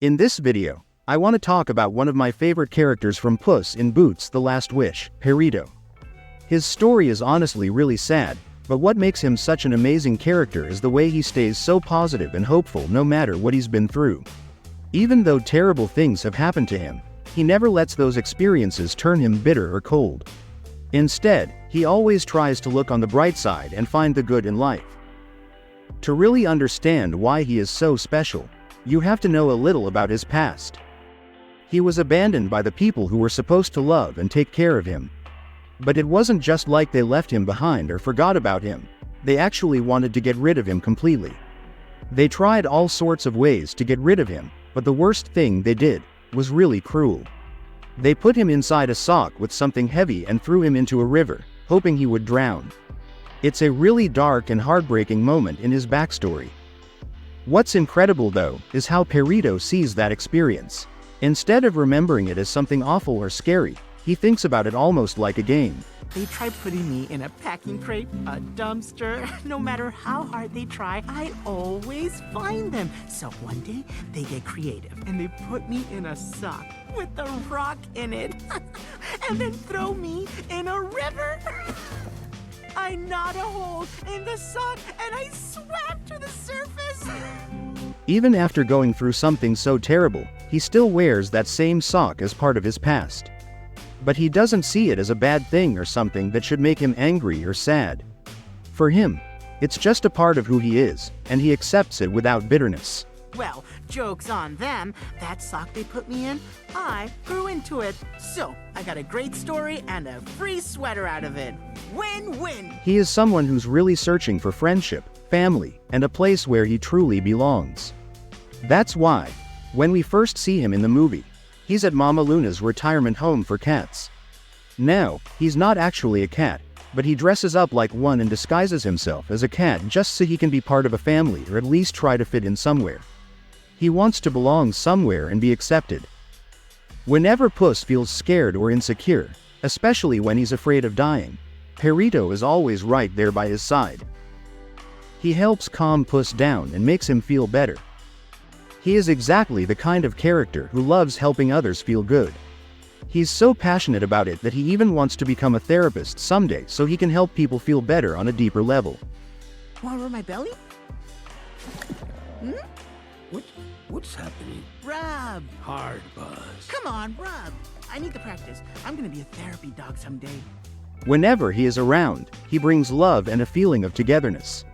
In this video, I want to talk about one of my favorite characters from Puss in Boots: The Last Wish, Perrito. His story is honestly really sad, but what makes him such an amazing character is the way he stays so positive and hopeful no matter what he's been through. Even though terrible things have happened to him, he never lets those experiences turn him bitter or cold. Instead, he always tries to look on the bright side and find the good in life. To really understand why he is so special, you have to know a little about his past. He was abandoned by the people who were supposed to love and take care of him. But it wasn't just like they left him behind or forgot about him. They actually wanted to get rid of him completely. They tried all sorts of ways to get rid of him, but the worst thing they did was really cruel. They put him inside a sock with something heavy and threw him into a river, hoping he would drown. It's a really dark and heartbreaking moment in his backstory. What's incredible though, is how Perrito sees that experience. Instead of remembering it as something awful or scary, he thinks about it almost like a game. They try putting me in a packing crate, a dumpster. No matter how hard they try, I always find them. So one day, they get creative and they put me in a sock with a rock in it and then throw me in a river. I gnawed a hole in the sock and I swam to the surface. Even after going through something so terrible, he still wears that same sock as part of his past. But he doesn't see it as a bad thing or something that should make him angry or sad. For him, it's just a part of who he is, and he accepts it without bitterness. Well, joke's on them. That sock they put me in, I grew into it. So, I got a great story and a free sweater out of it. Win-win! He is someone who's really searching for friendship, family, and a place where he truly belongs. That's why, when we first see him in the movie, he's at Mama Luna's retirement home for cats. Now, he's not actually a cat, but he dresses up like one and disguises himself as a cat just so he can be part of a family or at least try to fit in somewhere. He wants to belong somewhere and be accepted. Whenever Puss feels scared or insecure, especially when he's afraid of dying, Perrito is always right there by his side. He helps calm Puss down and makes him feel better. He is exactly the kind of character who loves helping others feel good. He's so passionate about it that he even wants to become a therapist someday so he can help people feel better on a deeper level. Want to rub my belly? What's happening? Rub! Hard, Buzz. Come on, rub! I need to practice. I'm gonna be a therapy dog someday. Whenever he is around, he brings love and a feeling of togetherness.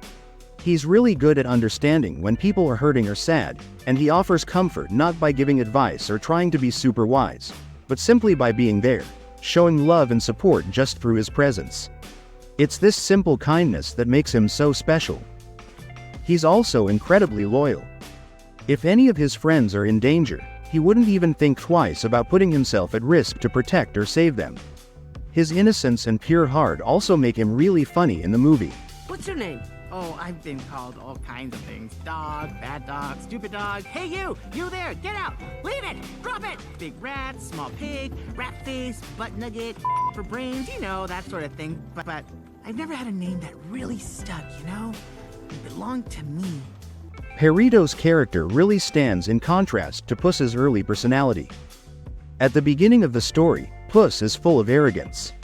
He's really good at understanding when people are hurting or sad, and he offers comfort not by giving advice or trying to be super wise, but simply by being there, showing love and support just through his presence. It's this simple kindness that makes him so special. He's also incredibly loyal. If any of his friends are in danger, he wouldn't even think twice about putting himself at risk to protect or save them. His innocence and pure heart also make him really funny in the movie. What's your name? Oh, I've been called all kinds of things. Dog, bad dog, stupid dog. Hey you there, get out, leave it, drop it. Big rat, small pig, rat face, butt nugget, for brains, you know, that sort of thing. But I've never had a name that really stuck, you know? It belonged to me. Perrito's character really stands in contrast to Puss's early personality. At the beginning of the story, Puss is full of arrogance.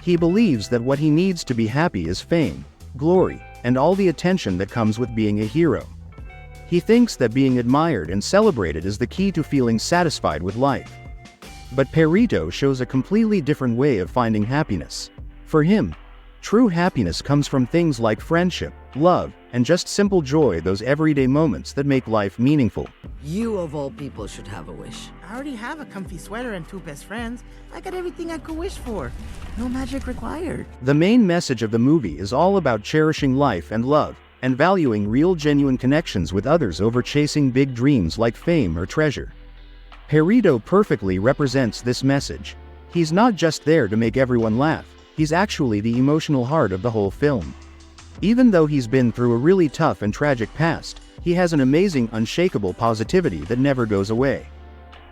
He believes that what he needs to be happy is fame, glory, and all the attention that comes with being a hero. He thinks that being admired and celebrated is the key to feeling satisfied with life. But Perrito shows a completely different way of finding happiness. For him, true happiness comes from things like friendship, love, and just simple joy, those everyday moments that make life meaningful. You of all people should have a wish. I already have a comfy sweater and 2 best friends. I got everything I could wish for. No magic required. The main message of the movie is all about cherishing life and love, and valuing real genuine connections with others over chasing big dreams like fame or treasure. Perrito perfectly represents this message. He's not just there to make everyone laugh, he's actually the emotional heart of the whole film. Even though he's been through a really tough and tragic past, he has an amazing, unshakable positivity that never goes away.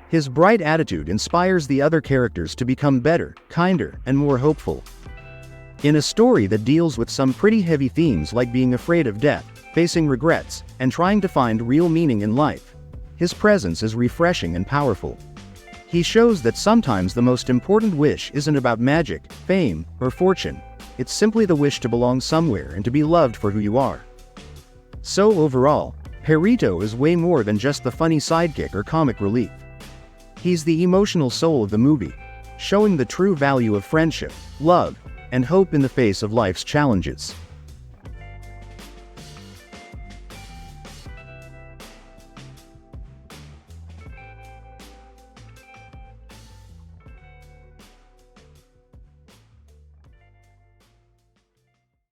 His bright attitude inspires the other characters to become better, kinder, and more hopeful. In a story that deals with some pretty heavy themes like being afraid of death, facing regrets, and trying to find real meaning in life, His presence is refreshing and powerful. He shows that sometimes the most important wish isn't about magic, fame, or fortune. It's simply the wish to belong somewhere and to be loved for who you are. So overall, Perrito is way more than just the funny sidekick or comic relief. He's the emotional soul of the movie, showing the true value of friendship, love, and hope in the face of life's challenges.